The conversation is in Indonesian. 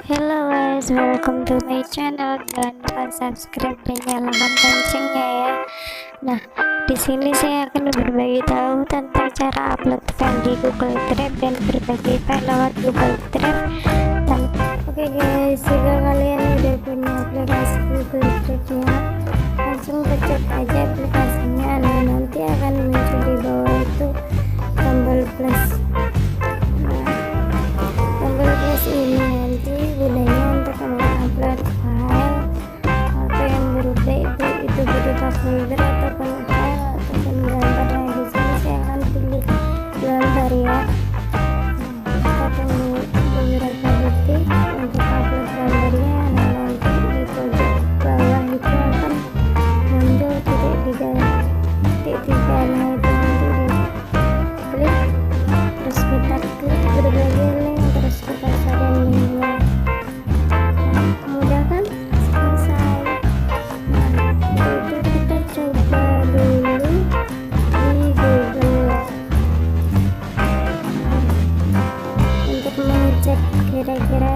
Hello guys, welcome to my channel. Jangan lupa subscribe dan nyalakan loncengnya ya. Nah, di sini saya akan berbagi tahu tentang cara upload file di Google Drive dan berbagi file lewat Google Drive. Oke guys, jika kalian udah punya aplikasi Google Drive-nya, langsung pencet aja aplikasinya. Nah, nanti akan muncul di bawah itu tombol plus. Tombol plus ini nanti gunanya untuk mengupload file atau yang berupa itu berupa folder ataupun file ataupun gambar. Nah, di sini saya akan pilih gambar ya. Kita tunggu beberapa detik untuk upload gambarnya. Nah, nanti di pojok bawah itu akan muncul titik tiga. Nah, itu nanti diklik, terus kita klik berbagi link, terus kita cari linknya. Mudah kan? Selesai. Nah, itu kita coba dulu di Google untuk mengecek kira-kira